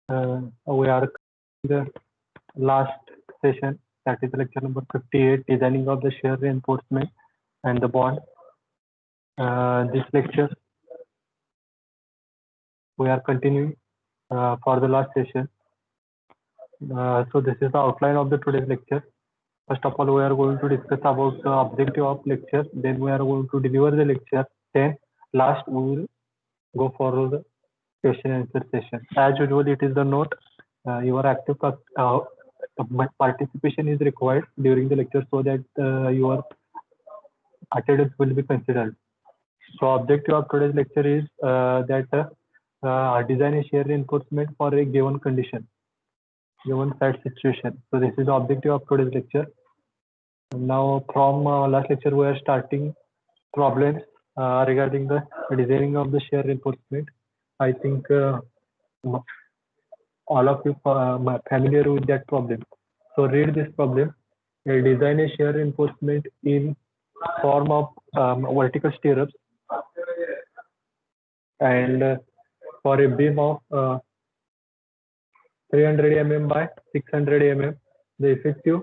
We are the last session, that is lecture number 58, designing of the shear reinforcement and the bond. This lecture we are continuing for the last session. So this is the outline of the today's lecture. First of all, we are going to discuss about the objective of lecture. Then we are going to deliver the lecture. Then last we will go for the question and answer session. As usual, it is the note. Your active participation is required during the lecture so that your attendance will be considered. So objective of today's lecture is that design a shear reinforcement for a given condition, given site situation. So this is the objective of today's lecture. Now from last lecture we are starting problems regarding the designing of the shear reinforcement. I think all of you are familiar with that problem. So read this problem. Design a shear reinforcement in form of vertical stirrups and for a beam of 300 mm by 600 mm. The effective,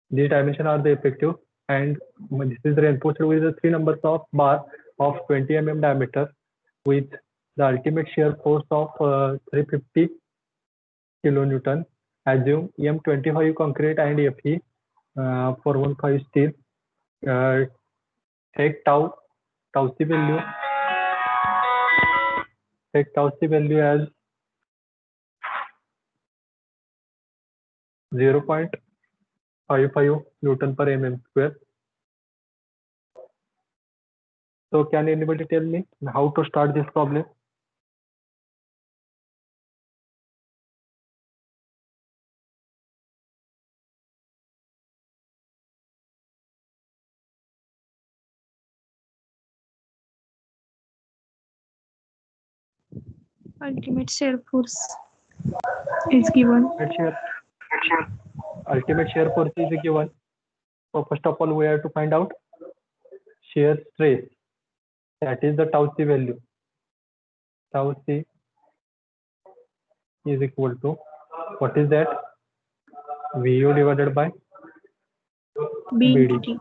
these dimensions are the effective, and this is reinforced with the 3 numbers of bar of 20 mm diameter with the ultimate shear force of 350 kilonewton. Assume M25 concrete and Fe 415 steel. Take tau C value. Take tau C value as 0.55 Newton per mm square. So can anybody tell me how to start this problem? Ultimate shear force is given. Ultimate shear force is given. So first of all, we have to find out shear stress. That is the tau C value. Tau C is equal to, what is that? Vu divided by BD.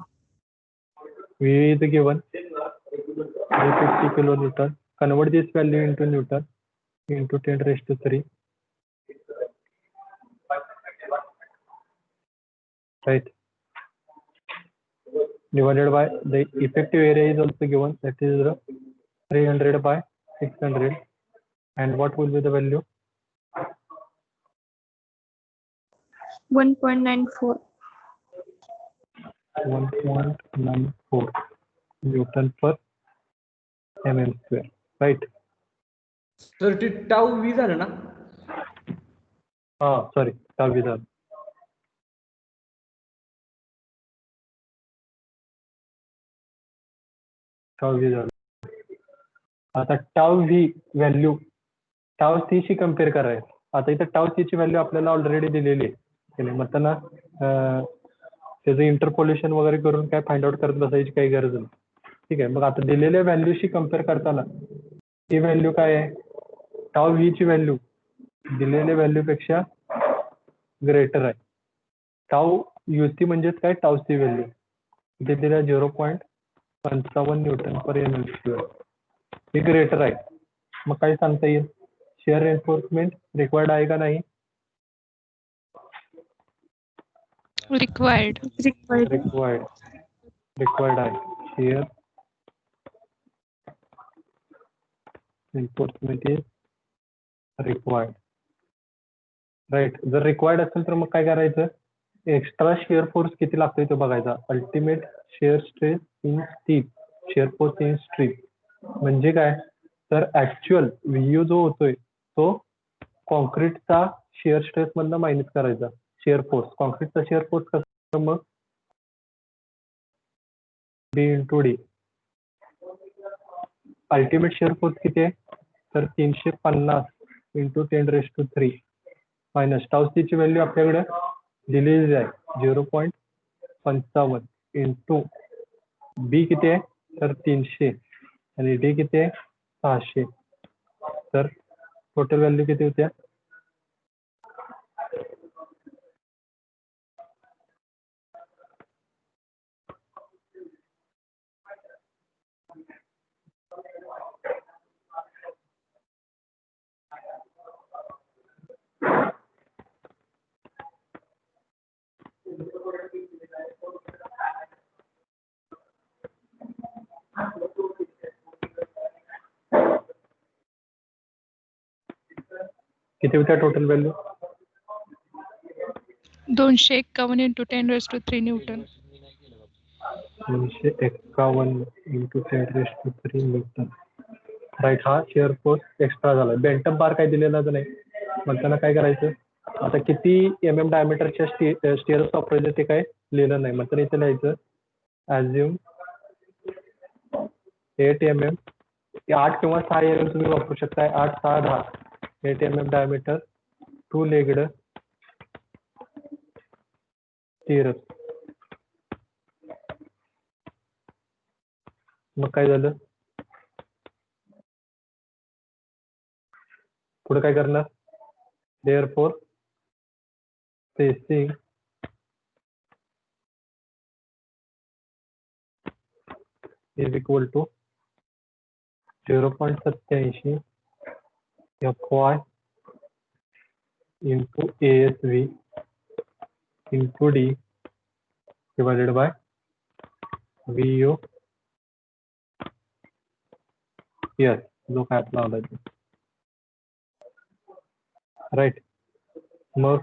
V is given 350 kilonewton. Convert this value into Newton into 10 raised to 3. Right. Divided by the effective area is also given, that is 300 by 600. And what will be the value? 1.94. 1.94 Newton per mm square. Right. Sir ते tau V झालं ना? Sorry, tau V झालं. tau V झालं. आता tau V value tau C शी compare करायचं. आता इथं tau C ची व्हॅल्यू आपल्याला ऑलरेडी दिलेली आहे. म्हणताना त्याचं इंटरपोलेशन वगैरे करून काय फाइंड आउट करत बसायची काही गरज नाही. ठीक आहे. मग आता दिलेल्या व्हॅल्यूशी कम्पेअर करताना ही व्हॅल्यू काय आहे? tau V ची व्हॅल्यू दिलेल्या व्हॅल्यू पेक्षा ग्रेटर आहे. tau UC म्हणजेच काय? tau C व्हॅल्यू इथे दिल्या 0.55 न्यूटन पर mm स्क्वेअर. हे ग्रेटर आहे. मग काय सांगता येईल? shear reinforcement रिक्वायर्ड आहे का नाही? Required. Required आहे. shear reinforcement is required. Right. जर रिक्वायर्ड असेल तर मग काय करायचं? एक्स्ट्रा शेअर फोर्स किती लागतोय तो बघायचा. Ultimate shear stress in strip, shear force in strip म्हणजे काय? तर ऍक्च्युअल व्हीयू जो होतोय तो कॉन्क्रीटचा शेअर स्ट्रेस मधनं मायनस करायचा. शेअर फोर्स, कॉन्क्रीटचा शेअर फोर्स कसं? मग B into D. Ultimate shear force किती आहे? तर 350 into 10 raise to 3 minus tau C ची व्हॅल्यू आपल्याकडे दिलेली आहे 0.55 इंटू बी किती आहे? तर 300 आणि डी किती आहे? 600. तर टोटल व्हॅल्यू किती होत्या? किती होत्या total value? 251 into 10⁻³ newton. 251 into 10⁻³ newton. Right, हा शिअर फोर्स एक्स्ट्रा झाला. बेंटम बार काय दिलेलाच नाही, मग त्यांना काय करायचं? आता किती MM डायमीटरच्या स्टिअर्स वापरायचे ते काय लिहिलं नाही, मग इथे लिहायचं ॲज्युम 8 MM, 8 किंवा 6 MM तुम्ही वापरू शकताय. 8, 6, 10. 8 MM डायमीटर, 2 लेग्ड स्टिअर्स. मग काय झालं? पुढे काय करणार? Therefore spacing is equal to 0.87 FY into ASV into D divided by VU. Yes, जो काय आपला आला आहे. राईट, मग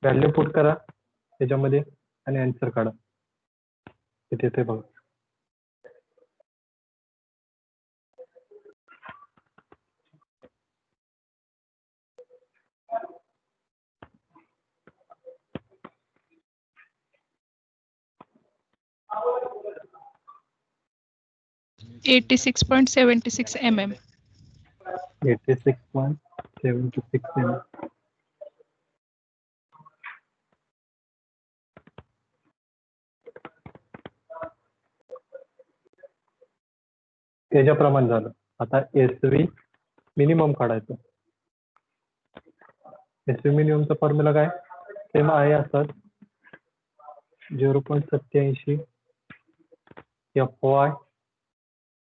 व्हॅल्यू पुट करा त्याच्यामध्ये आणि आन्सर काढा. किती येते बघा. $86.76 mm. 86.76 mm. त्याच्याप्रमाणे झालं. आता SV मिनिमम काढायचं. SV मिनिममचा फॉर्म्युला काय? सेम आहे असंच 0.87 FY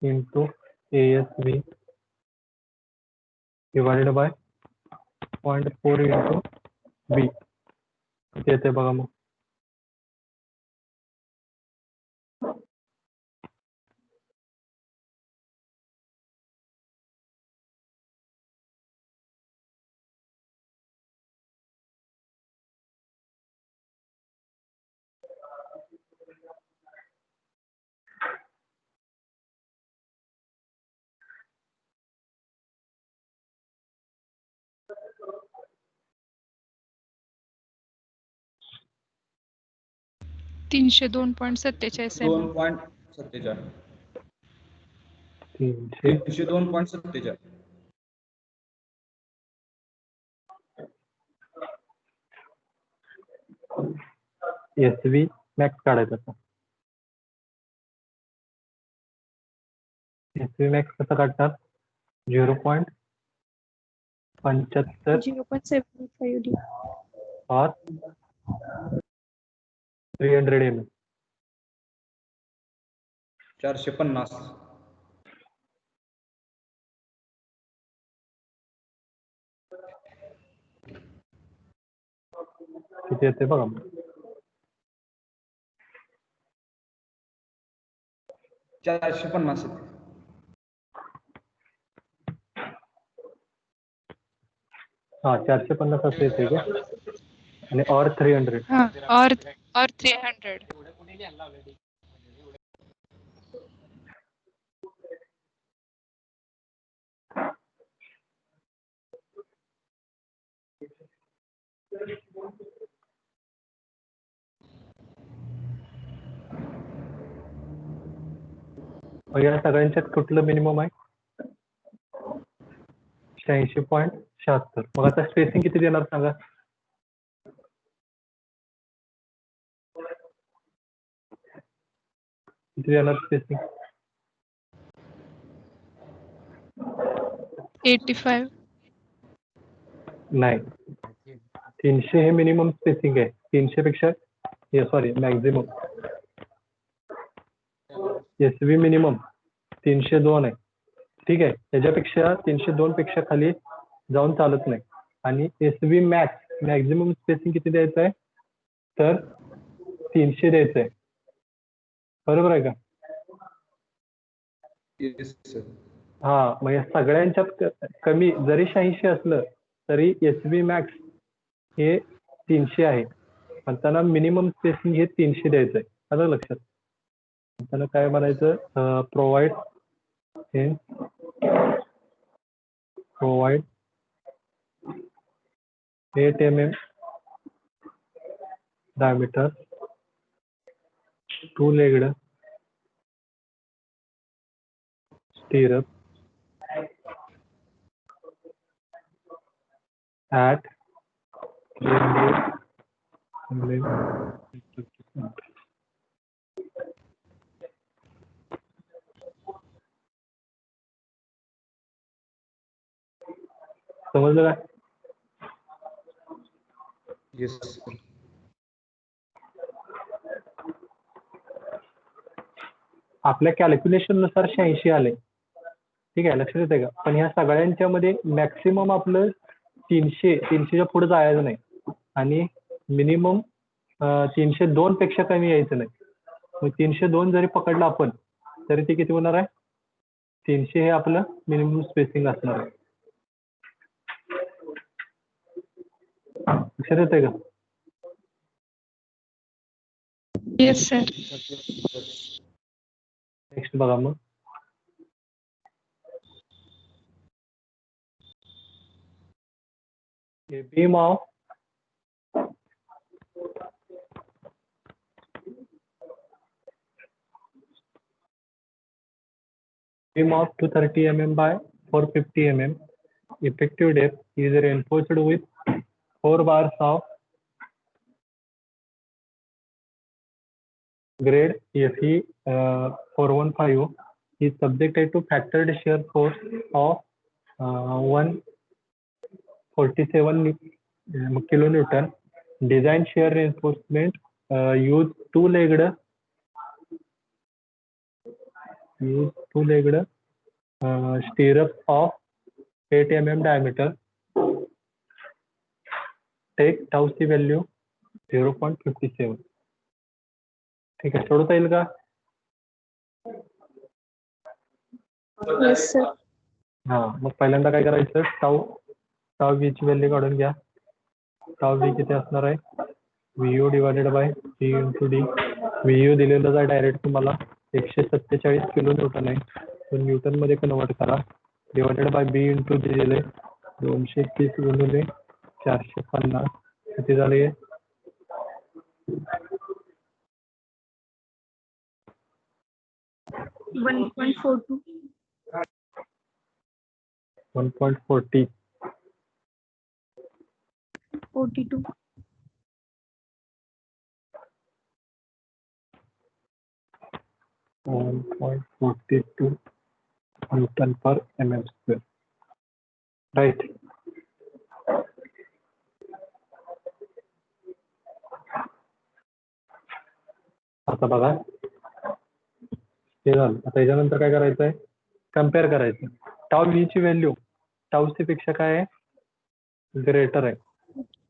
into ASV divided by 0.4 into B. किती येते बघा मग. $302.47 mm. 2.47. 300 302.47. SV मॅक्स काढायचा आता. SV मॅक्स कसं काढतात? 0.75 0.75 D. or 300 mm. 450. किती येते बघा मग. 450. हा 450 असं येते का? आणि और 300. or 300. या सगळ्यांच्यात कुठलं मिनिमम आहे? 86.76. मग आता स्पेसिंग किती देणार सांगा? किती देणार स्पेसिंग? 85. नाही, 300 हे मिनिमम स्पेसिंग आहे. 300 पेक्षा सॉरी मॅक्झिमम. SV मिनिमम 302 आहे. ठीक आहे, त्याच्यापेक्षा 302 पेक्षा खाली जाऊन चालत नाही. आणि SV मॅक्स मॅक्झिमम स्पेसिंग किती द्यायचं आहे, तर 300 द्यायचं आहे. बरोबर आहे का? Yes sir. हा, मग या सगळ्यांच्यात कमी जरी 86 असलं तरी SV मॅक्स हे 300 आहे. पण त्यांना मिनिमम स्पेसिंग हे 300 द्यायचं आहे. आलं लक्षात? त्यांना काय म्हणायचं, provide 8 mm diameter 2-legged stirrup at 300 mm. समजलं काय? Yes sir. आपल्या कॅल्क्युलेशन नुसार 86 आले. ठीक आहे, लक्षात येते का? पण ह्या सगळ्यांच्या मध्ये मॅक्सिमम आपलं 300च्या पुढे जायचं नाही आणि मिनिमम 302 पेक्षा कमी यायचं नाही. मग 302 जरी पकडलं आपण तरी ते किती होणार आहे? 300 हे आपलं मिनिमम स्पेसिंग असणार आहे. लक्षात येते का? Yes sir. नेक्स्ट बघा मग. Beam of beam of 230 mm by 450 mm. Effective depth is reinforced with 4 bars of grade FE 415 is subjected to factored shear force of 147 kilonewton. Design shear reinforcement use two-legged stirrup of 8 mm diameter. Take tau C value 0.57. ठीक आहे, सोडवता येईल का? Yes sir. हा, मग पहिल्यांदा काय करायचं, टाउ व्ही ची व्हॅल्यू काढून घ्या. टाउ व्ही किती असणार आहे? VU divided by G into D. VU दिलेलं आहे डायरेक्ट तुम्हाला 147 किलो न्यूटन आहे. तो न्यूटन मध्ये कन्वर्ट करा. डिवायडेड बाय B इंटू जी दिले 230 गुणिले 450 किती झाले? 1.42. 1.40. 42. 1.42 न्यूटन पर mm स्क्वेअर. राईट. आता बघा, हे झालं. आता याच्यानंतर काय करायचं आहे? कम्पेअर करायचं. टाउ व्ही ची व्हॅल्यू टाउ सी पेक्षा काय आहे? ग्रेटर आहे.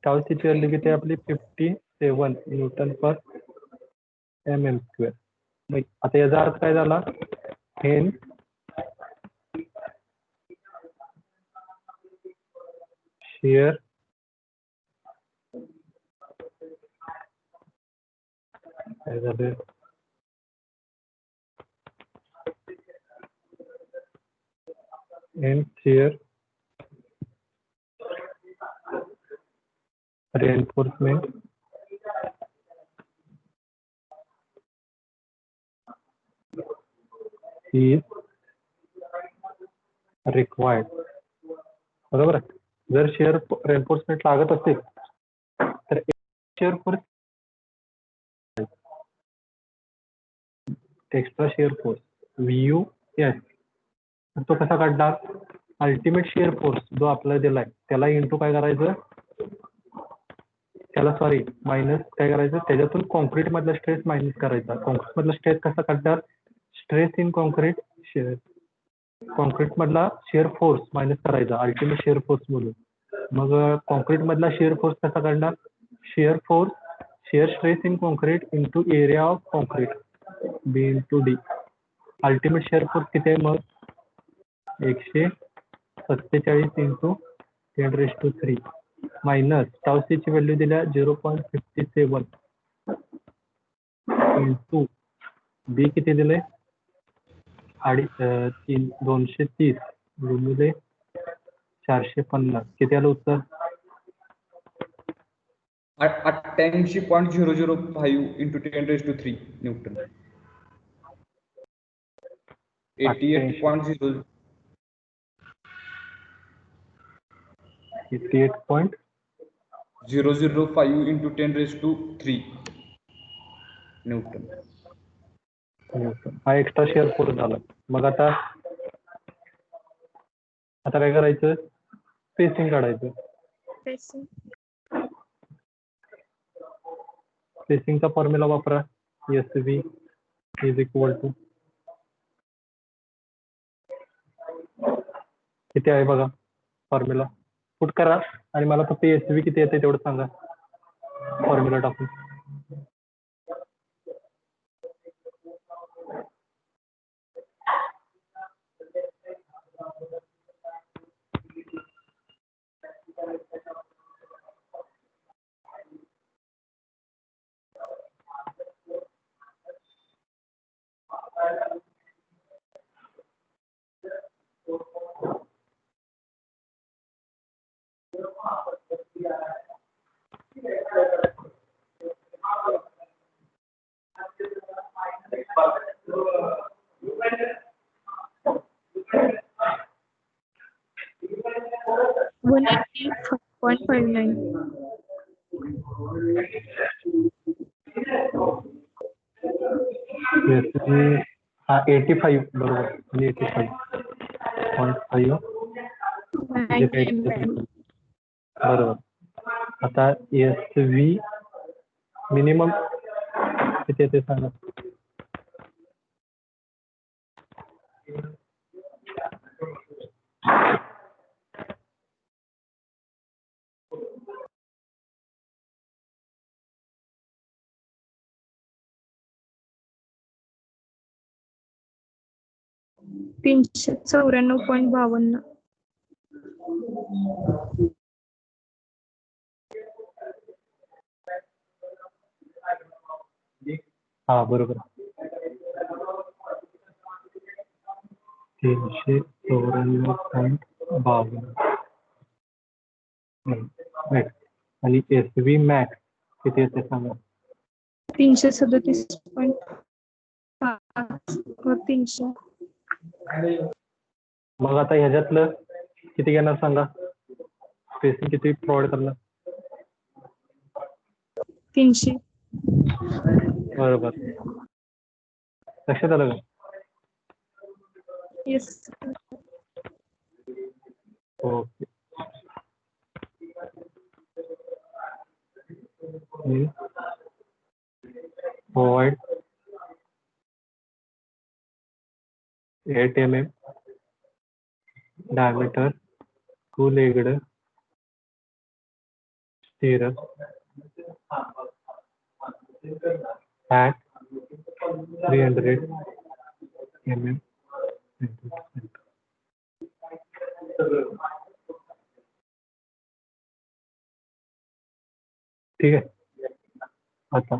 टाउ सी ची व्हॅल्यू किती आहे आपली? 57 न्यूटन पर mm स्क्वेअर. मग आता याचा अर्थ काय झाला? हेन शिअर काय झालं? हेन शिअर reinforcement is required. बरोबर आहे. जर शिअर रेन्फोर्समेंट लागत असेल तर shear force, extra shear force VU. yes. तो कसा काढणार? अल्टिमेट शिअर फोर्स जो आपल्याला दिलाय त्याला इंटू काय करायचं, त्याला सॉरी मायनस काय करायचं, त्याच्यातून कॉन्क्रीट मधला स्ट्रेस मायनस करायचा. कॉन्क्रीट मधला स्ट्रेस कसा काढतात, स्ट्रेस इन कॉन्क्रीट कॉन्क्रीट मधला शिअर फोर्स मायनस करायचा अल्टिमेट शिअर फोर्स मधून. मग कॉन्क्रीट मधला शिअर फोर्स कसा काढणार, shear force shear stress in concrete into area of concrete B into D. Ultimate shear force किती आहे मग 147 इंटू 10⁻³ मायनस टाउ सी ची व्हॅल्यू दिल्या 0.57 इंटू बी किती दिले 230 गुणिले 450 किती आलं उत्तर 88.005 into 10⁻³ न्यूटन. 88.0 005 into 10⁻³ Newton. हा एक्स्ट्रा शेअर फोर्स झाला. मग आता काय करायचं, स्पेसिंग काढायचं. Spacing. स्पेसिंगचा फॉर्म्युला वापरा, SV इज इक्वल टू किती आहे बघा फॉर्म्युला पुट करा आणि मला फक्त SV किती येते तेवढं सांगा फॉर्म्युला टाकून. $185.59. हा 85 बरोबर 85.5 बरोबर. आता SV मिनिमम किती येते सांगा. $394.52. हा बरोबर 394.52 आणि SV मॅक्स किती येते सांगा. 337.5 मग आता ह्याच्यातलं किती घेणार सांगा, स्पेसिंग किती प्रोव्हाइड करणार. 300. बरोबर लक्षात आलं का. Yes. Okay provide 8 mm diameter 2-legged stirrup at 300 mm. ठीक आहे. आता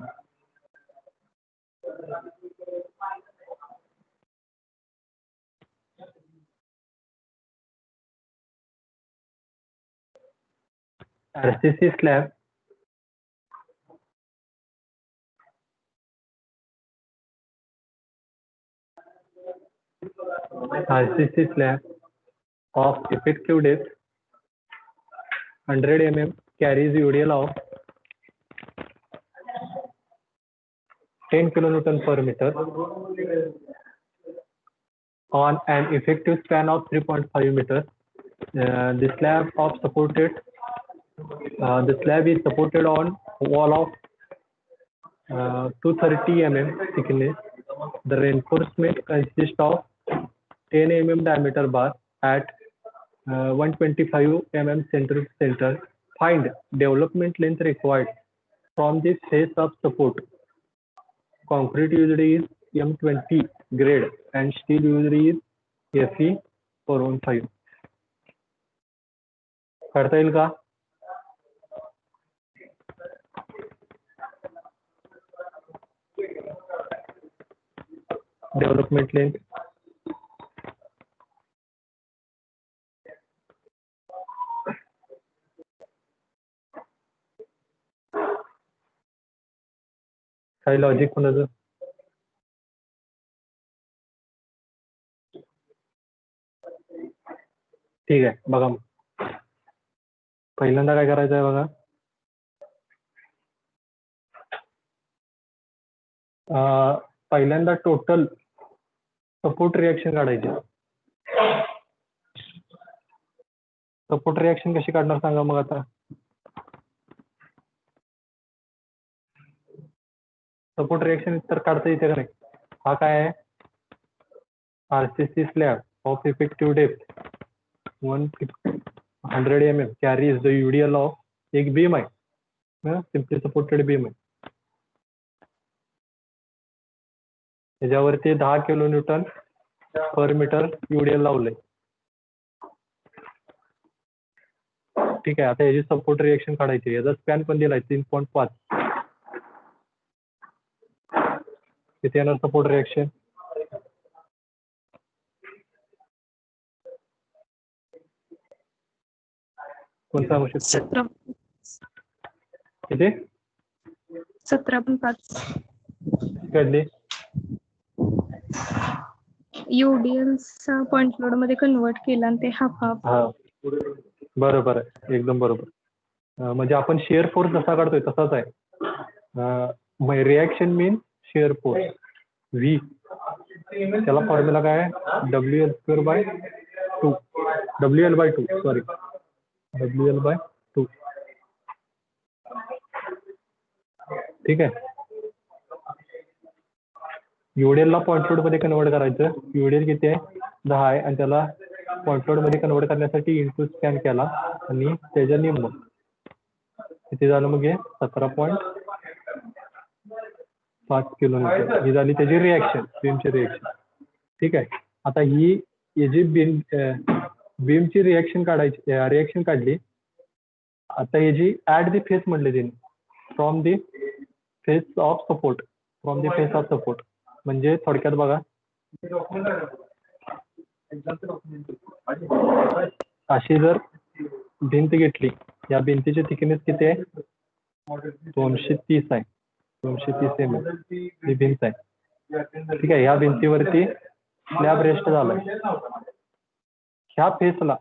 RCC slab of effective depth 100 mm carries UDL of 10 kilonewton per meter on an effective span of 3.5 meters. The slab is supported on wall of 230 mm thickness. The reinforcement consists of 10 mm diameter bar at 125 mm center. Find development length required from the face of support. Concrete used is M20 grade and steel used is Fe 415. करता येईल का? Development length काय logic कोणाचं? ठीक आहे बघा, पहिल्यांदा काय करायचं आहे बघा. पहिल्यांदा टोटल सपोर्ट रिएक्शन काढायची. सपोर्ट रिएक्शन कशी काढणार सांगा मग आता. सपोर्ट रिएक्शन तर काढता येते का नाही. हा काय आहे, RCC slab of effective depth 100 mm carries the UDL of, एक बीम आहे, सिम्पली सपोर्टेड बीम आहे, त्याच्यावरती 10 kN पर मीटर यूडीएल लावलंय. ठीक आहे, आता याची सपोर्ट रिएक्शन काढायची. याचा स्पॅन पण दिलाय 3.5. किती येणार सपोर्ट रिएक्शन? कोण सांगू शकतो? किती? 17.5. काढली UDL चा पॉइंट लोड मध्ये कन्वर्ट केला आणि ते हाफ. हा बरोबर आहे, एकदम बरोबर. म्हणजे आपण शेअर फोर्स जसा काढतोय तसाच आहे. रिएक्शन मीन शेअर फोर्स व्ही, त्याला फॉर्म्युला काय आहे, WL2/2. WL/2 ठीक आहे. यूडीएल ला पॉइंट लोड मध्ये कन्वर्ट करायचं. यूडीएल किती आहे, 10 आहे, आणि त्याला पॉइंट लोड मध्ये कन्वर्ट करण्यासाठी इनटू स्कॅन केला आणि त्याच्या निम्म किती झालं मग हे 17.5 kN. ही झाली त्याची रिएक्शन, बीमची रिएक्शन. ठीक आहे. आता ही जी बीमची रिएक्शन काढायची, रिएक्शन काढली. आता ही जी ऍट दी फेस म्हणले तिने, from the face of support, म्हणजे थोडक्यात बघा, अशी जर भिंत घेतली, या भिंतीची थिकनेस किती आहे, 230 आहे, 230 mm ही भिंत आहे. ठीक आहे. ह्या भिंतीवरती स्लॅब रेस्ट झालाय. ह्या फेसला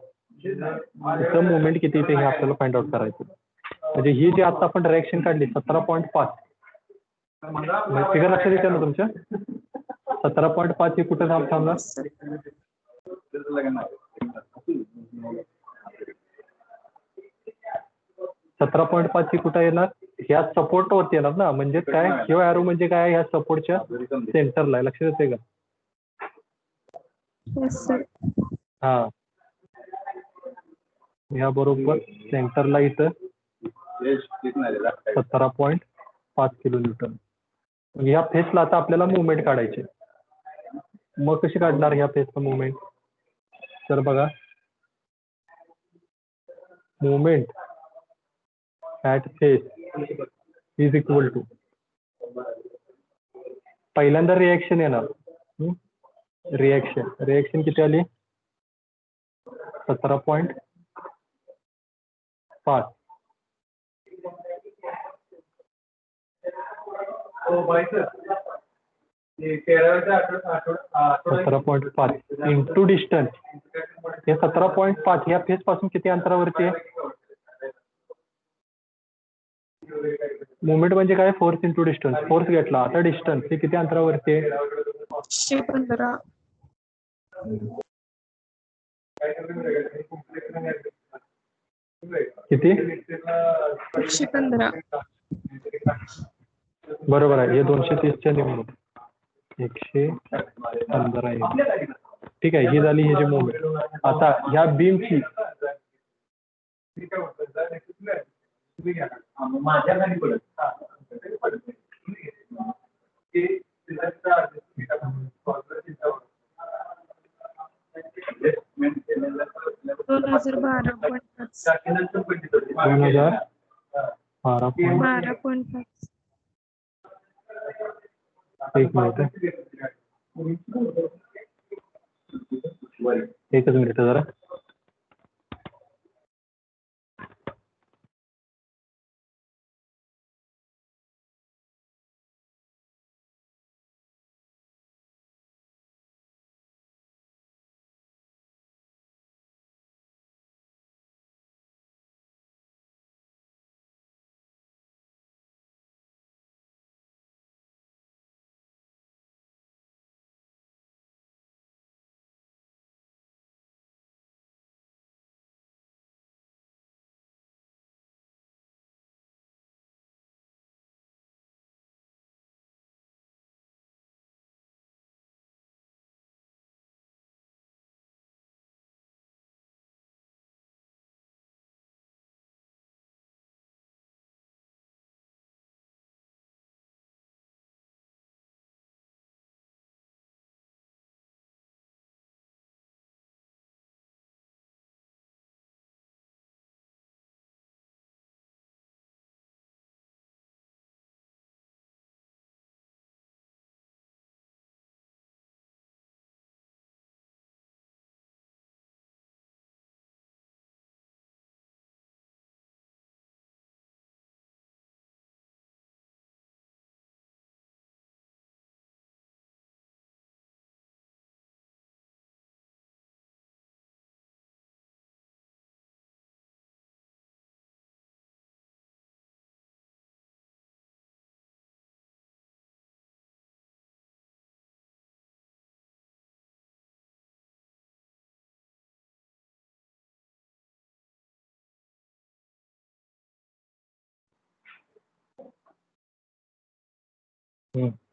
मुवमेंट किती येते हे आपल्याला फाइंड आउट करायचं. म्हणजे ही जी आता आपण रिएक्शन काढली 17.5, फिगर लक्षात येते ना तुमच्या. 17.5 ही कुठे थांबणार, 17.5 ही कुठे येणार, ह्या सपोर्ट वरती येणार ना. म्हणजे काय, ह्यो एरो म्हणजे काय, ह्या सपोर्टच्या सेंटरला. लक्षात येते का? हा, ह्या बरोबर सेंटरला इथं 17.5 kN. ह्या फेसला आता आपल्याला मुवमेंट काढायची. मग कशी काढणार ह्या फेसला मुवमेंट, तर बघा, movement at face is equal to, पहिल्यांदा रिएक्शन येणार. रिएक्शन किती आली, 17.5. Into distance. हे 17.5 या फेस पासून किती अंतरावरती आहे. मुवमेंट म्हणजे काय, फोर्स इंटू डिस्टन्स. फोर्स घेतला, आता डिस्टन्स हे किती अंतरावरती आहे, 115. किती? 115. बरोबर आहे, हे 230च्या निम्मं 115 आहे. ठीक आहे, ही झाली ह्याची मोमेंट. आता ह्या बीमची दोन 2012.5. 12.5. एक मिनिट आहे. एकच मिनिट जरा.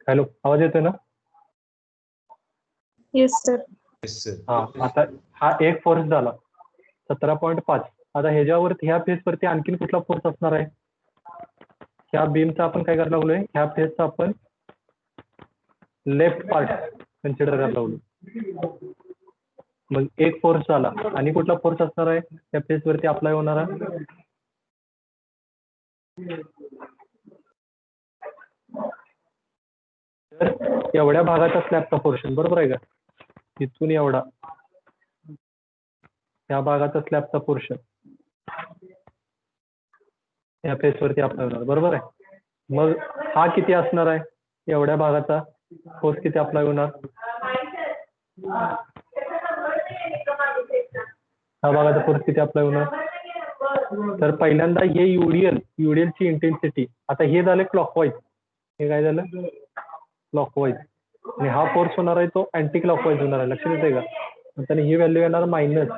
हॅलो, आवाज येतोय ना? Yes sir. हा, आता हा एक फोर्स झाला 17.5. आता ह्याच्यावरती ह्या फेसवरती आणखीन कुठला फोर्स असणार आहे? ह्या बीमचा आपण काय करायला लागलोय, ह्या फेसचा आपण लेफ्ट पार्ट कन्सिडर करायला लागलो. मग एक फोर्स झाला, आणि कुठला फोर्स असणार आहे त्या फेसवरती अप्लाय होणारा? तर एवढ्या भागाचा स्लॅबचा पोर्शन, बरोबर आहे का? इथून एवढा या भागाचा स्लॅबचा पोर्शन या फेसवरती अप्लाय होणार, बरोबर आहे? मग हा किती असणार आहे? एवढ्या भागाचा फोर्स किती अप्लाय होणार? हा भागाचा फोर्स किती अप्लाय होणार? तर पहिल्यांदा हे युडीएल ची इंटेन्सिटी. आता हे झालं क्लॉकवाईज, हे काय झालं क्लॉकवाईज, आणि हा फोर्स होणार आहे तो अँटी क्लॉकवाईज होणार आहे. लक्षात येते का? आणि ही व्हॅल्यू येणार मायनस.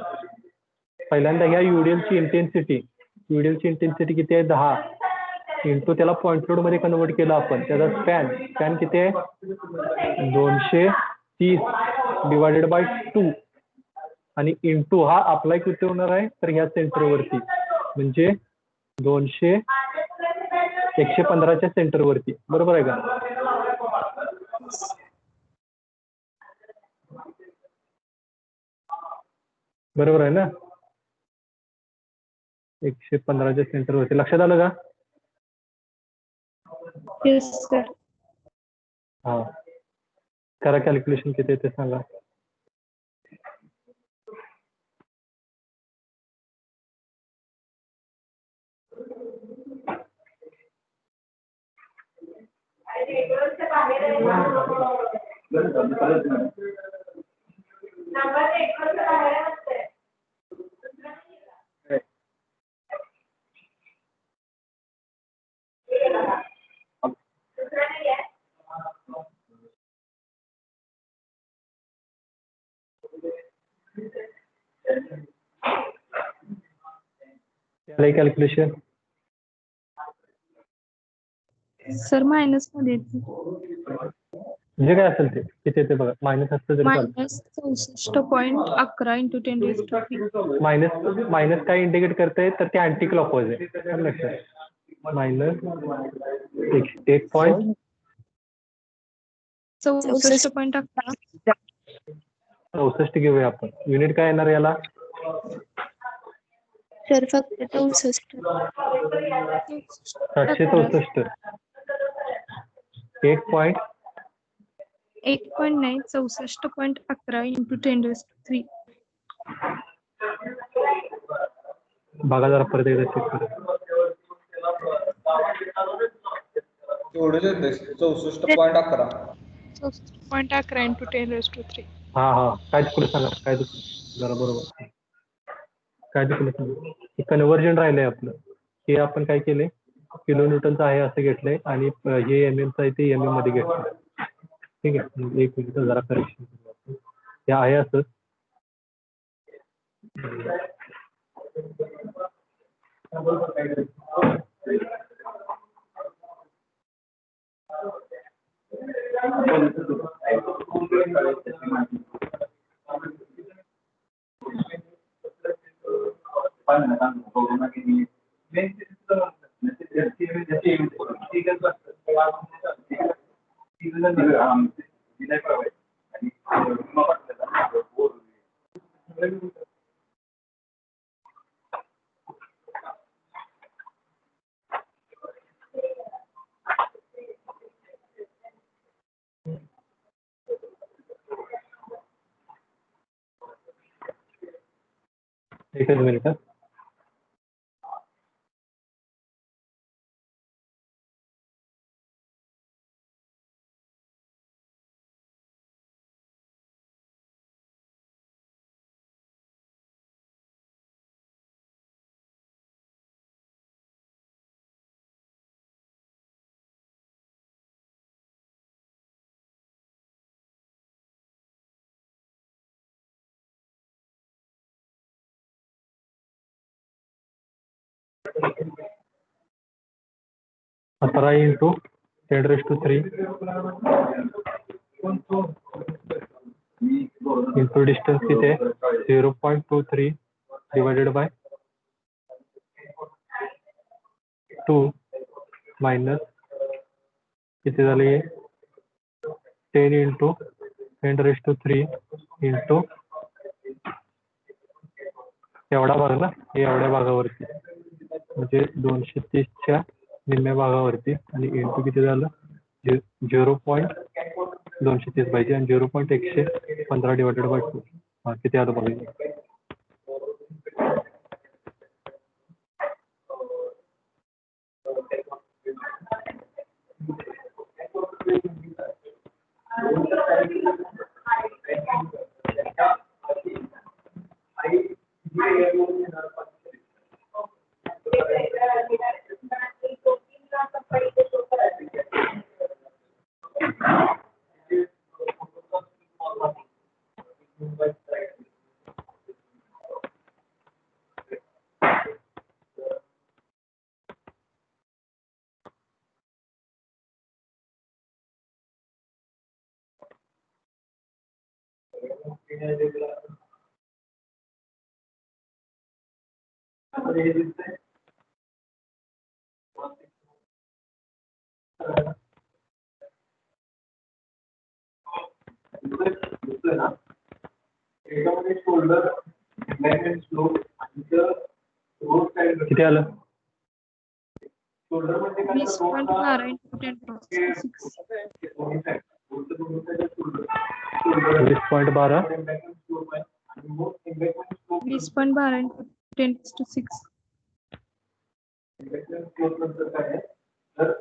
पहिल्यांदा ह्या युडीएलची इंटेन्सिटी किती आहे? 10 इंटू त्याला पॉइंट लोड मध्ये कन्वर्ट केलं आपण, त्याचा स्पॅन किती आहे? 230 डिवायडेड बाय 2, आणि इंटू हा अप्लाय कुठे होणार आहे? तर ह्या सेंटरवरती, म्हणजे 115च्या सेंटरवरती, बरोबर आहे का? बरोबर आहे ना? 115च्या सेंटरवरती. लक्षात आलं का? Yes sir. हा, करा कॅल्क्युलेशन किती आहे ते सांगा. कॅल्क्युलेशन सर मायनस मध्ये येते. म्हणजे काय असेल ते किती येते बघा, मायनस असतं तरी चालतं. -64.11 इंटू 10⁻³ मायनस काय इंडिकेट करते तर ते अँटी क्लॉकवाईज आहे. लक्षात मायनस 64.11 64 घेऊया आपण. युनिट काय येणार याला? सर फक्त 64. 764. 1.9 64.11 इंटू 10⁻³ बघा जरा परत एकदा चेक करा. तेवढंच येते 64.11. 64.11 इंटू 10⁻³ हा काय चुकलं सांगा, काय चुकलं जरा बरोबर काय चुकलं सांगा. हे कन्व्हर्जन राहिलंय आपलं. हे आपण काय केलंय, किलो न्यूटनचं आहे असं घेतलंय आणि हे MM चं आहे ते MM मध्ये घेतलंय. ठीक आहे, एक मिनिट जरा करेक्शन. हे आहे असं. एकच मिनिट. सतरा इंटू 10⁻³ इंटू डिस्टन्स किती आहे 0.23 डिवायडेड बाय 2 मायनस किती झाले 10 इंटू 10⁻³ इंटू एवढा भाग ना, एवढ्या भागावरती म्हणजे 230च्या निम्म्या भागावरती आणि इंटू किती झालं 0.230 पाहिजे आणि 0.115 डिवायडेड बाय 2 किती आलं बघा. किती आलं 20.12 इंटू 20.12 20.12 इंटू 10⁻⁶.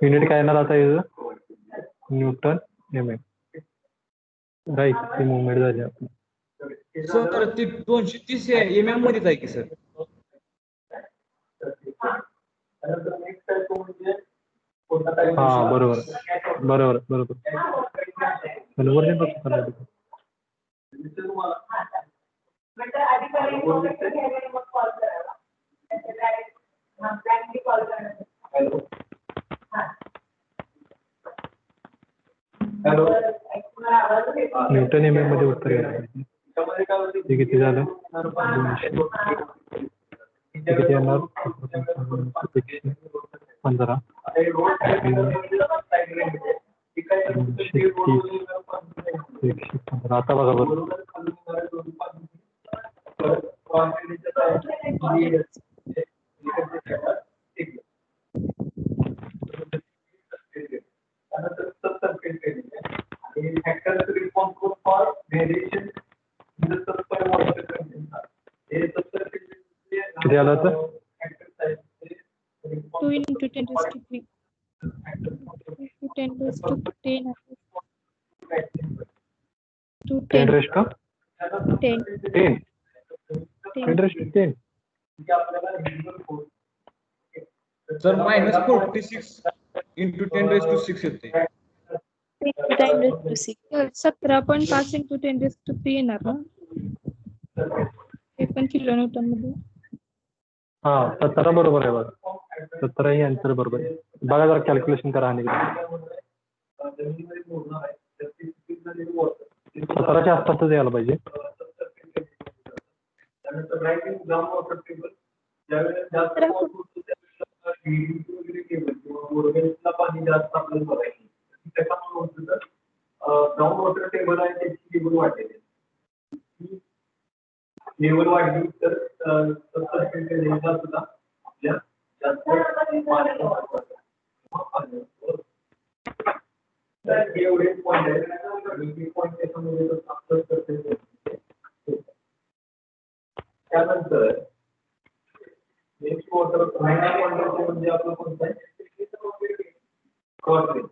युनिट काय येणार आता याचं न्यूटन MM. राईट, ती मुवमेंट झाली आपली. सर ती 230 MM मध्येच आहे की सर? हा बरोबर कन्व्हर्जन कसं करायचं. न्यूटन एम मध्ये उत्तर यायला पाहिजे. ते किती झालं 200. ते किती येणार 115. 115. आता बघा बरं. किती आलं होतं 2 into 10 raised to 3. 10 raised to 10. To 10 10. raised to 10. 10. 10 raised to 10. Sir -46 into 10 raised to 6 येते. 10 raised to 6. 17.5 into 10 raised to 3 येणार ना. हे पण किलो न्यूटन मध्ये. हा 17 बरोबर आहे बघा. 17 ही आन्सर बरोबर आहे. बघा जरा कॅल्क्युलेशन करा आणि 17च्या आसपासच यायला पाहिजे. ग्राउंड वॉटर टेबल आहे त्याची टेबल वाढलेली लेवल वाढली तर 70 सुद्धा आपल्या जास्त एवढे पॉईंट आहेत आणि हे पॉईंट त्याच्यामध्ये त्यानंतर नेक्स्ट वॉटर म्हणजे आपलं कोणतं आहे क्रॉस रेंज.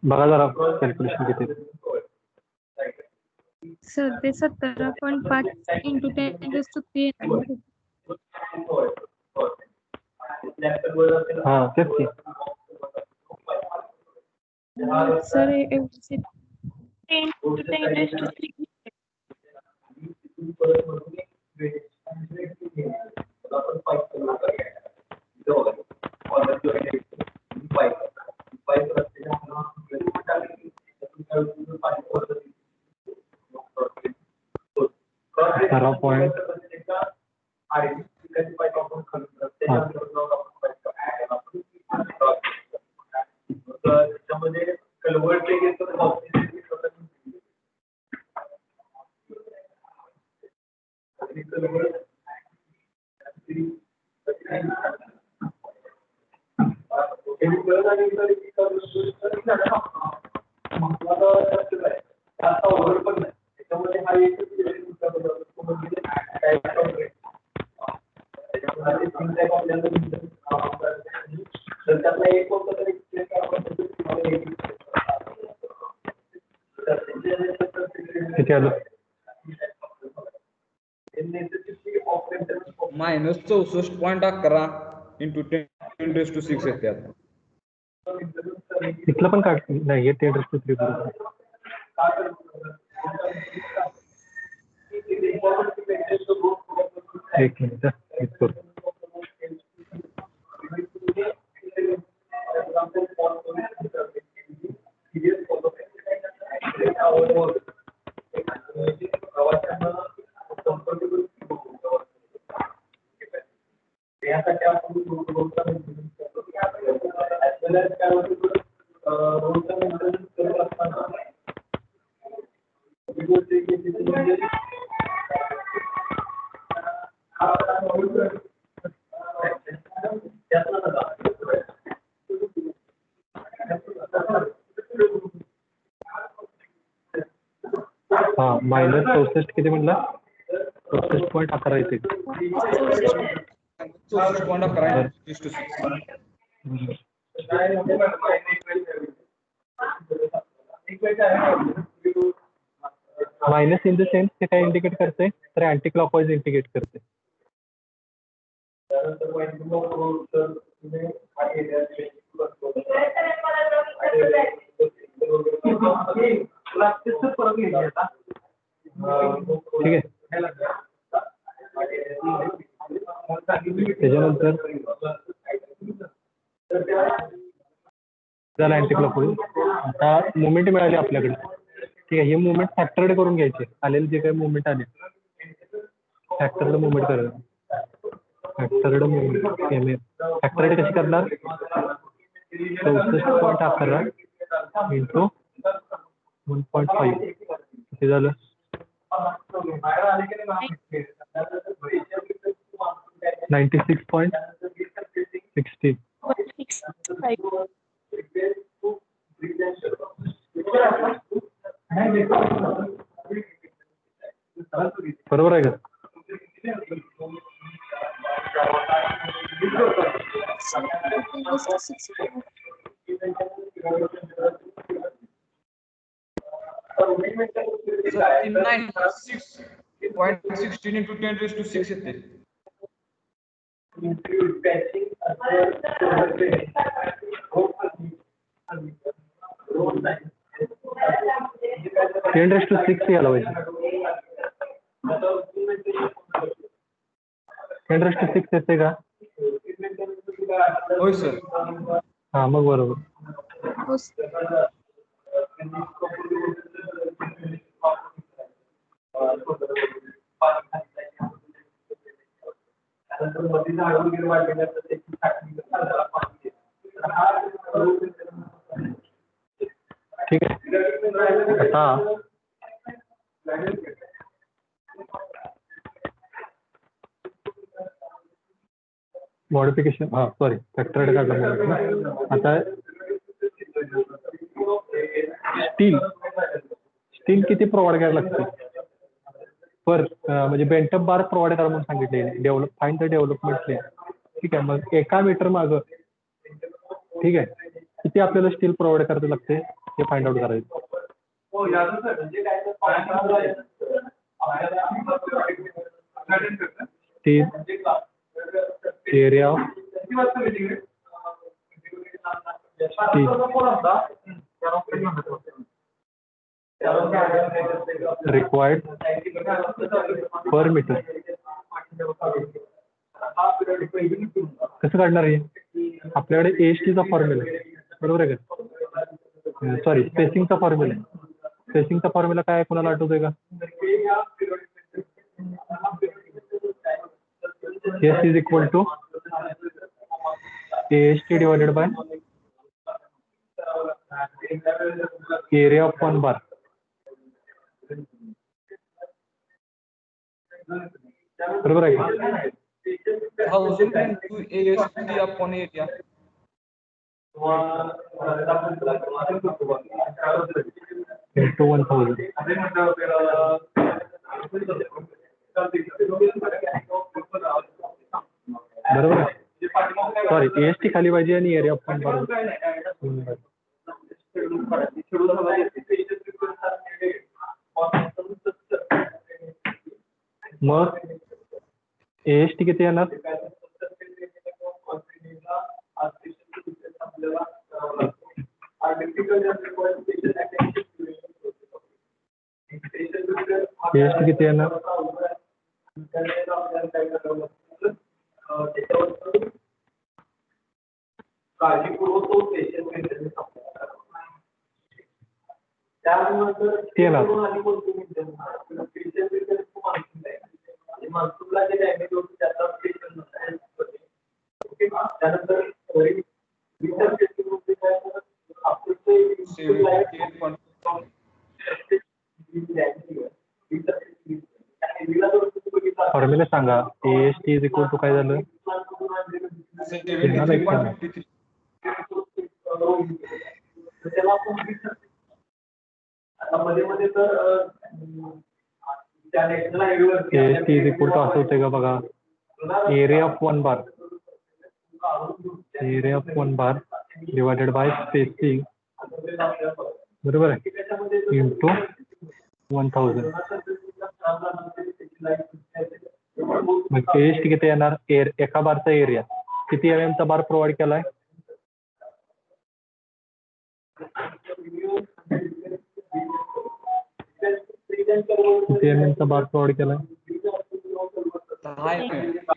बघा जरा कॅल्क्युलेशन किती आहे. सर ते 17.5 into 10 raised to 3 येणार ना. हा तेच की. Sir 10 into 10 raised to 3. .17 त्याच्यामध्ये कन्वर्ट केले तर त्याच्यामध्ये हा एक त्यातला एक कोणता तरी किती आलं -64.11 into 10 raised to 6 येते आता. इथलं पण काढ नाही हे 10 raised to 3 बरोबर. एक मिनिट हेच करू. यासाठी आपण हा -64 किती म्हटलं 64.11 येते. 64.11 raised to 6. Minus in the sense ते काय इंडिकेट करते तर अँटी क्लॉकवाईज इंडिकेट करते. ठीक आहे त्याच्यानंतर झाला अँटीक्लॉक होईल. आता मुवमेंट मिळाली आपल्याकडे. ठीक आहे, हे मुवमेंट फॅक्टर्ड करून घ्यायचे. आलेले जे काही मुवमेंट आले फॅक्टर्ड मुवमेंट करायचं. फॅक्टर्ड मुवमेंट एम फॅक्टर्ड कशी करणार? 64.11 इंटू 1.5 किती झालं? 96.16. 165. बरोबर आहे का? सर 96.16 into 10 raised to 6 येते. टेन रेस टू 6 यायला पाहिजे. 10 रेस टू 6 येते का? होय सर. हा मग बरोबर. हो ठीक आहे. आता मॉडिफिकेशन सॉरी फॅक्टर्ड काढलं. आता स्टील किती प्रोव्हाइड करायला लागते पर म्हणजे बेंटअप बार प्रोव्हाइड करा म्हणून सांगितले. Find the development plane. ठीक आहे, मग एका मीटर मागं ठीक आहे किती आपल्याला स्टील प्रोव्हाइड करायला लागते हे फाइंड आउट करायचं. स्टील एरिया रिक्वायर्ड पर मीटर. कसं काढणार आहे? आपल्याकडे AST चा फॉर्म्युला बरोबर आहे का? सॉरी स्पेसिंगचा फॉर्म्युला. स्पेसिंगचा फॉर्म्युला काय कोणाला आठवतोय का? S is equal to AST divided by area of one bar. बरोबर आहे का? 1000 into AST upon area. Into 1000. बरोबर आहे. सॉरी AST खाली पाहिजे आणि एरिया ऑफ वन बार. मग AST किती येणार? AST किती येणार? फॉर्म्युला सांगा. AST इज इक्वल टू काय झालं? 73.53. AST इज इक्वल टू असं होते का बघा. Area of one bar. Area of one bar divided by spacing बरोबर आहे इंटू 1000. मग AST किती येणार? एका बारचा एरिया किती MM चा बार प्रोव्हाइड केलाय? किती MM चा बार प्रोव्हाइड केलाय? 10 mm.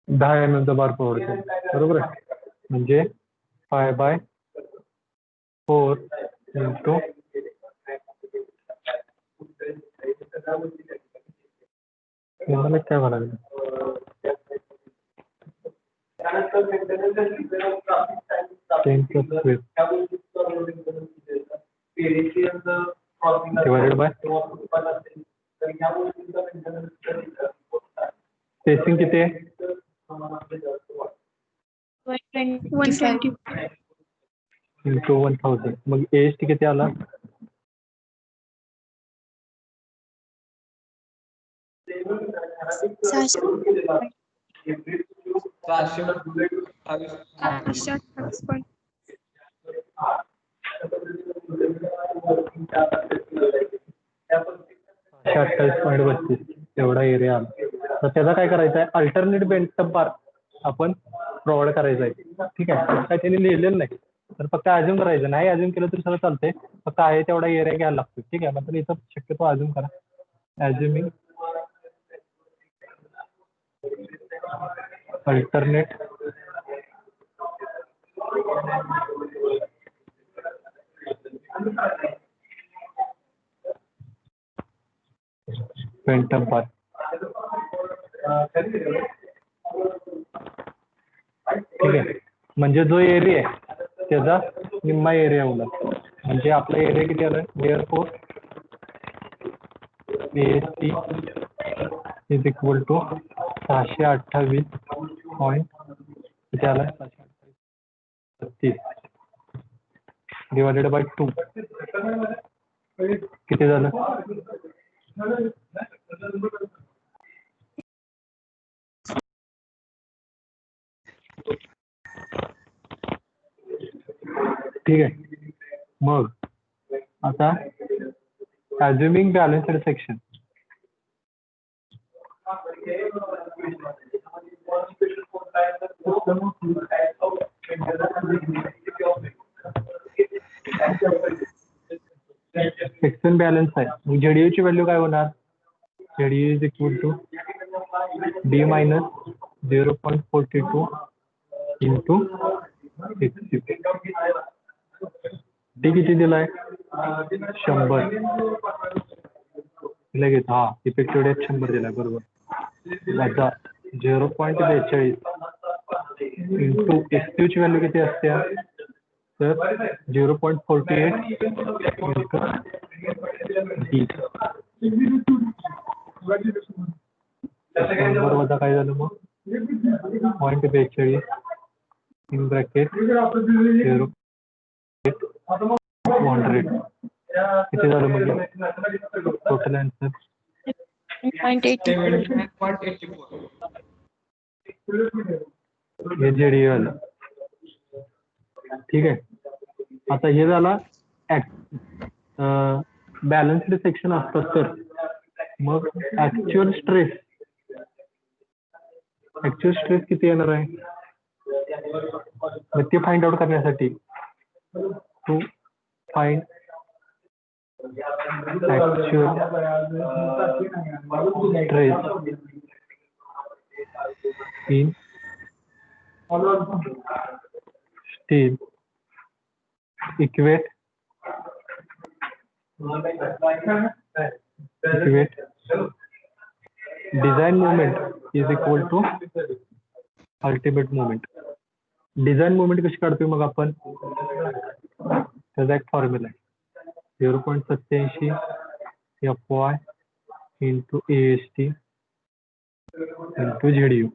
10 mm चा बार प्रोव्हाइड केला, बरोबर आहे. म्हणजे 5/4 इंटू मला काय म्हणाले 10 + 12 डिवायडेड बाय स्पेसिंग किती आहे 120. इंटू 1000. मग AST किती आला 628. एवढा एरिया आला. तर त्याचा काय करायचं आहे अल्टरनेट बेंटअप बार आपण प्रोव्हाइड करायचा आहे. ठीक आहे, काय त्यांनी लिहिलेलं नाही तर फक्त अज्युम करायचं, नाही अज्युम केलं तरी सगळं चालतंय, फक्त आहे तेवढा एरिया घ्यायला लागतो. ठीक आहे, मात्र इथं शक्यतो अज्युम करा. अज्युमिंग अल्टरनेट बेंटअप बार. ठीक आहे, म्हणजे जो एरिया आहे त्याचा निम्मा एरिया होणार. म्हणजे आपला एरिया किती आला एअरपोर्ट AST is equal to 628 point किती आला 638 डिवायडेड बाय 2 किती झालं ठीक आहे. मग आता assuming balanced section section balance आहे. मग ZU ची व्हॅल्यू काय होणार ZU is equal to D minus 0.42 into XU. D किती दिलाय 100 लगेच. हा इफेक्टिव्ह डेथ 100 दिलाय बरोबर. माझा 0.42 इंटू XU ची व्हॅल्यू किती असते तर 0.48 इंटू डी. 100 वजा काय झालं मग 0.42 इन ब्रॅकेट 0 100 किती झालं मग टोटल आन्सर 7.84. हे ZU आलं. ठीक आहे, आता हे झाला बॅलन्स्ड सेक्शन असतात तर मग ऍक्च्युअल स्ट्रेस किती येणार आहे मग ते फाइंड आउट करण्यासाठी to find actual stress in steel equate design moment is equal to ultimate moment. Design moment कशी काढतोय मग आपण त्याचा एक फॉर्म्युला आहे 0.87 FY into AST into ZU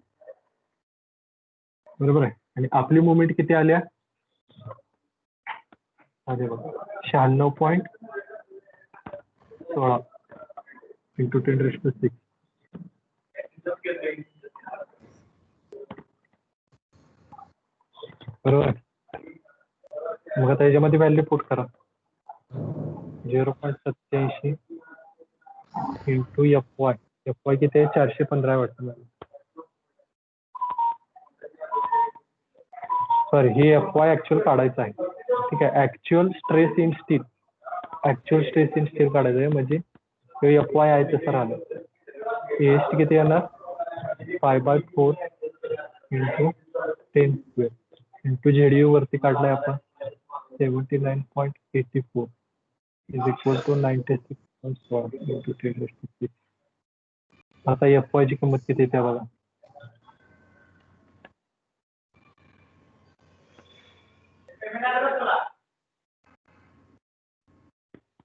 बरोबर आहे. आणि आपली मुवमेंट किती आल्या अरे बघा 96.16 इंटू 10⁻⁶. बरोबर. मग आता याच्यामध्ये व्हॅल्यू पुट करा 0.87 इंटू FY किती आहे 415 वाटतं मला. सॉरी ही FY ऍक्च्युअल काढायचं आहे. ठीक आहे, ऍक्च्युअल स्ट्रेस इन स्टील काढायचं आहे म्हणजे FY आहे तसं राहिलं. AST किती येणार 5/4 इंटू 10 स्क्वेअर इंटू ZU वरती काढलाय आपण 79.84 इज इक्वल टू 96.1 इंटू 10⁻6. आता FY ची किंमत किती येते बघा.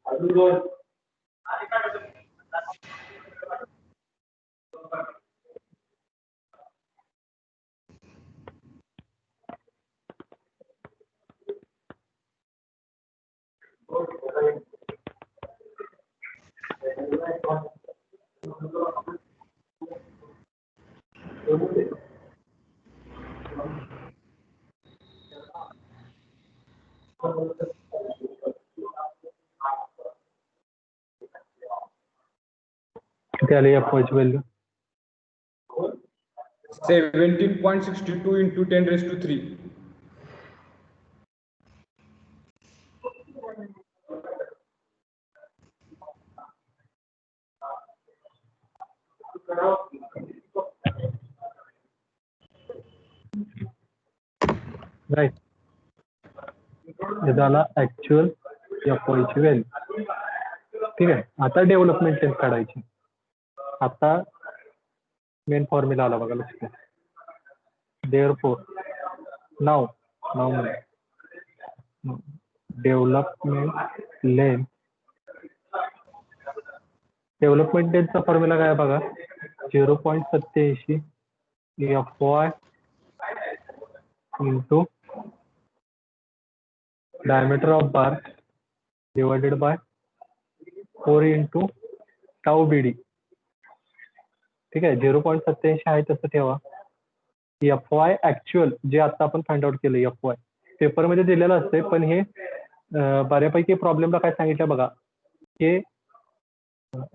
अजून दोन. किती आली FY ची व्हॅल्यू. 17.62 into 10⁻3. राईट. हे झाला ऍक्च्युअल FY ची व्हॅल्यू. ठीक आहे. आता डेव्हलपमेंट टेस्ट काढायची. आता मेन फॉर्म्युला आला बघा लक्षात. देअरफोर नाव डेव्हलपमेंट लेंथचा फॉर्म्युला काय बघा 0.87 FY into diameter of bar divided by 4 into tau BD. ठीक आहे. 0.87 आहे तसं ठेवा. FY ऍक्च्युअल जे आता आपण फाइंड आउट केलं FY पेपरमध्ये दिलेलं असते, पण हे बऱ्यापैकी प्रॉब्लेमला काय सांगितलं बघा हे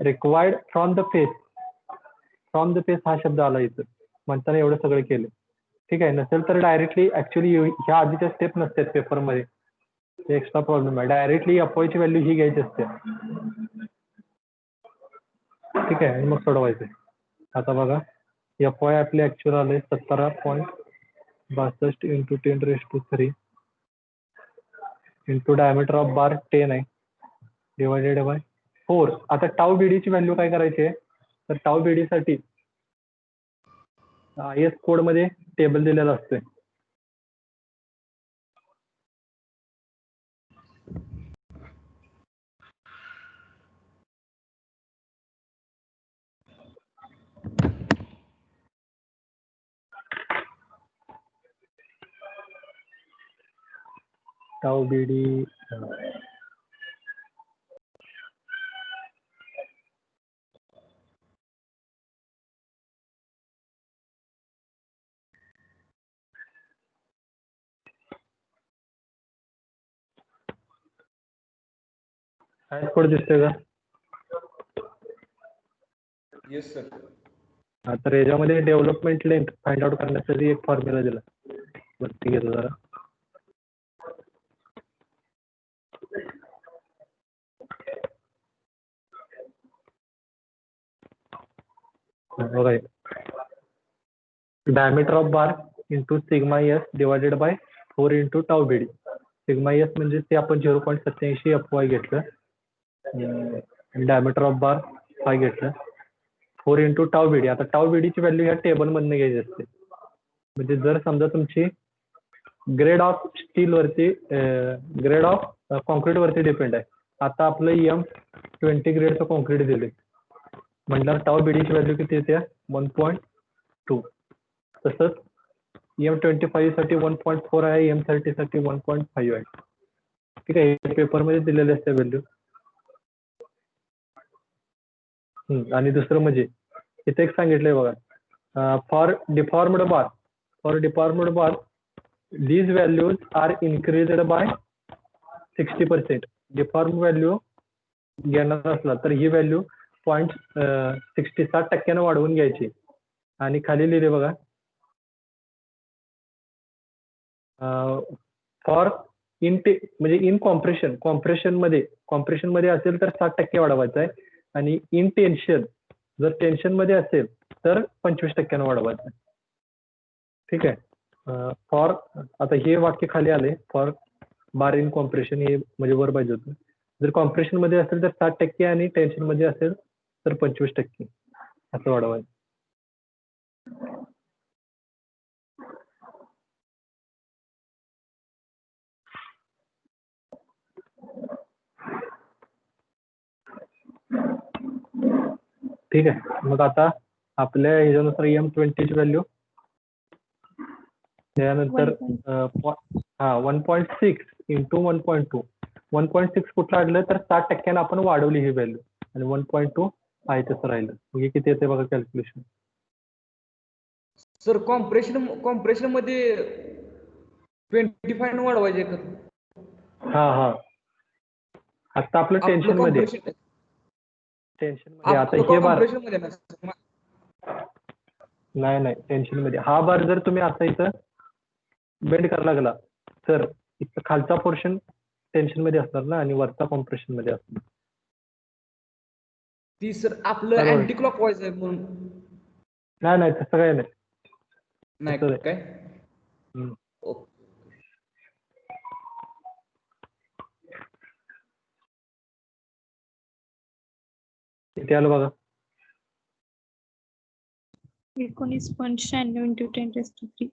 रिक्वायर्ड फ्रॉम द फेस हा शब्द आला इथं म्हणताना एवढं सगळं केलं. ठीक आहे. नसेल तर डायरेक्टली ऍक्च्युअली ह्या आधीच्या स्टेप नसतात पेपरमध्ये. एक्स्ट्रा प्रॉब्लेम आहे. डायरेक्टली FY ची व्हॅल्यू ही घ्यायची असते. ठीक आहे. आणि मग सोडवायचं. आता बघा FY आपले ऍक्च्युअल आले 17.62 इंटू 10⁻³ इंटू डायमीटर ऑफ बार 10 आहे डिवायडेड बाय 4. आता टाउ BD ची व्हॅल्यू काय करायची आहे तर टाउ BD साठी IS कोड मध्ये टेबल दिलेला असतोय. टाउ BD IS कोड दिसतोय का. Yes sir. तर याच्यामध्ये डेव्हलपमेंट लेंथ फाइंड आउट करण्यासाठी एक फॉर्म्युला दिला. वरती घेतो जरा. Diameter of bar into sigma S divided by 4 into tau BD. Sigma S म्हणजे ते आपण 0.87 FY घेतलं. डायमीटर ऑफ बार 5 घेतलं. 4 इंटू टाउ BD. आता टाउ BD ची व्हॅल्यू ह्या टेबल मधनं घ्यायची असते. म्हणजे जर समजा तुमची ग्रेड ऑफ स्टील वरती ग्रेड ऑफ कॉन्क्रीट वरती डिपेंड आहे. आता आपलं M20 ग्रेडचं कॉन्क्रीट दिले म्हटल्यावर टाउ BD ची व्हॅल्यू किती येते 1.2. तसंच M25 साठी 1.4 आहे. M30 साठी 1.5 आहे. ठीक आहे. पेपर मध्ये दिलेले असते व्हॅल्यू. आणि दुसरं म्हणजे इथे एक सांगितलंय बघा for deformed bar these values are increased by 60%. Deform value घेणार असला तर ही व्हॅल्यू 60% वाढवून घ्यायची. आणि खाली लिहिले बघा फॉर म्हणजे इन कॉम्प्रेशन मध्ये असेल तर 60% वाढवायचं आहे. आणि इन टेन्शन जर टेन्शन मध्ये असेल तर 25% वाढवायचं आहे. ठीक आहे. फॉर आता हे वाक्य खाली आले, फॉर बार इन कॉम्प्रेशन, हे म्हणजे वर पाहिजे होतं. जर कॉम्प्रेशन मध्ये असेल तर 60% आणि टेन्शन मध्ये असेल तर 25% असं वाढवायचं. ठीक आहे. मग आता आपल्या ह्याच्यानुसार M20 ची व्हॅल्यू त्यानंतर 1.6 इंटू 1.2. 1.6 कुठलं आढळलं तर 60% आपण वाढवली ही व्हॅल्यू आणि 1.2 आहे तसं राहिलं. मग हे किती येते बघा कॅल्क्युलेशन. सर कॉम्प्रेशन मध्ये 25 वाढवायचे का? हा आता आपलं टेन्शन मध्ये आता हे बार कॉम्प्रेशन मध्ये ना नाही टेन्शन मध्ये हा बार जर तुम्ही आता इथं बेंड करायला लागला तर इथं खालचा पोर्शन टेन्शन मध्ये असणार ना आणि वरचा कॉम्प्रेशन मध्ये असणार. ती सर आपलं अँटी क्लॉकवाईज आहे म्हणून. नाही तसं काही नाही. नाही काय? ओके. किती आलं बघा. 19.96 into 10⁻³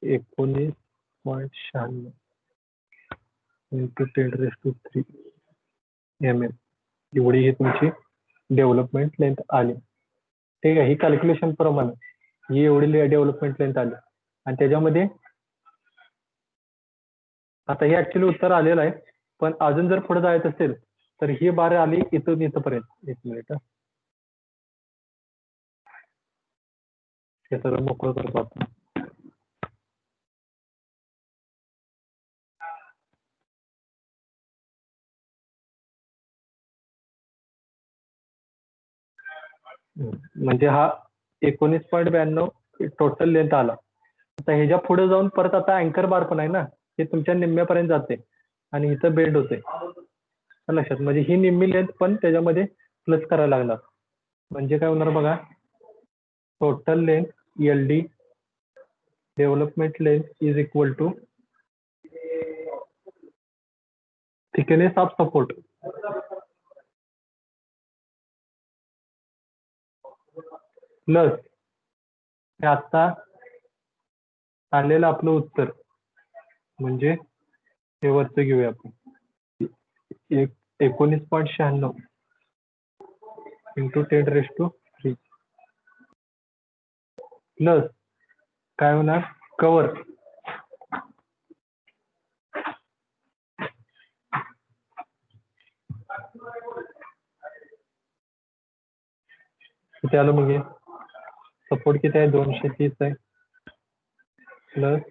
19.96 into 10⁻³ mm एवढी ही तुमची डेव्हलपमेंट लेंथ आली. ठीक आहे. ही कॅल्क्युलेशन प्रमाणे ही एवढी डेव्हलपमेंट लेंथ आली आणि त्याच्यामध्ये आता हे ऍक्च्युली उत्तर आलेलं आहे, पण अजून जर पुढे जायचं असेल तर ही बार आली इथून इथपर्यंत. 1 मिनिट हे सगळं मोकळं करतो आपण. म्हणजे हा 19.92 टोटल लेंथ आला. आता ह्याच्या पुढे जाऊन परत आता अँकर बार पण आहे ना, हे तुमच्या निम्म्यापर्यंत जाते आणि इथं बेंड होते लक्षात. म्हणजे ही निम्मी लेंथ पण त्याच्यामध्ये प्लस करायला लागणार. म्हणजे काय होणार बघा, total length LD development length is equal to thickness of support plus हे आता आलेलं आपलं उत्तर म्हणजे हे वरचं घेऊया आपण 19.96 इंटू 10⁻³ प्लस काय होणार कव्हर किती आलं. मग सपोर्ट किती आहे 230 आहे प्लस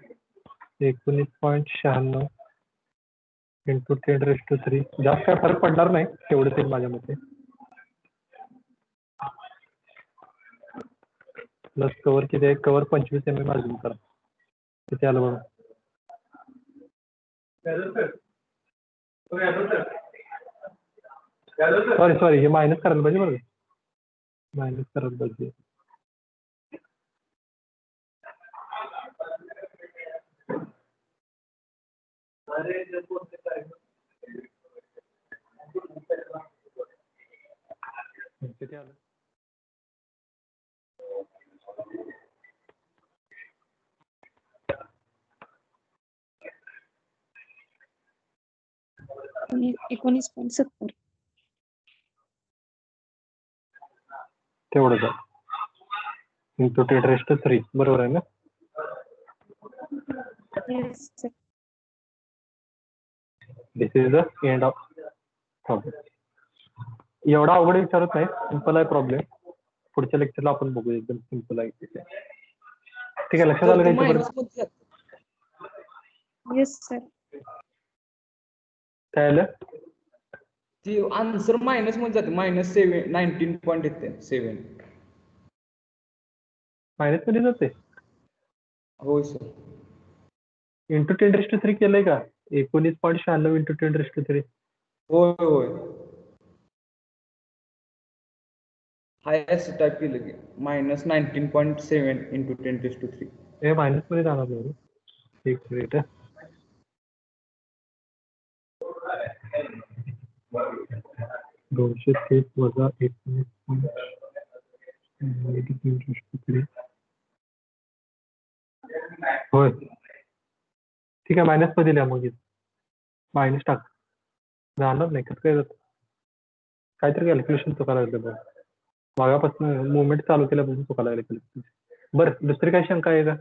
19.96 इंटू 10⁻³. जास्त काय फरक पडणार नाही, तेवढंच येईल माझ्या मते. प्लस कव्हर किती आहे, कव्हर 25 mm अजून करा. किती आलं बघा. सॉरी हे मायनस करायला पाहिजे बरं, मायनस करायला पाहिजे. किती आलं. आणि 19.70 तेवढंच आहे इंटू 10⁻³ बरोबर आहे ना. Yes, sir. This is the end of problem. एवढा अवघड विचारत नाही, सिंपल आहे प्रॉब्लेम. पुढच्या लेक्चरला आपण बघू, एकदम सिंपल आहे. ठीक आहे. लक्षात आलं का इथपर्यंत? Yes, sir. काय आलं. ती आन्सर मायनस मध्ये जाते, -19.7. मायनस मध्ये जाते. होय सर. इंटू 10⁻³ केलंय का. 19.96 इंटू 10⁻³. होय. हायेस्ट टाईप केलं की -19.7 इंटू 10⁻³ हे मायनस मध्ये जाणार नाही. एक मिनिट. 230 वजा 19.3 होय. ठीक आहे, मायनस मध्ये लिहा मग मायनस टाक. जाणार नाही कसं काय जात, काहीतरी कॅल्क्युलेशन चुकायला लागलं बघ. मागापासून मुवमेंट चालू केल्यापासून चुकायला लागलं. बरं, दुसरी काय शंका आहे का?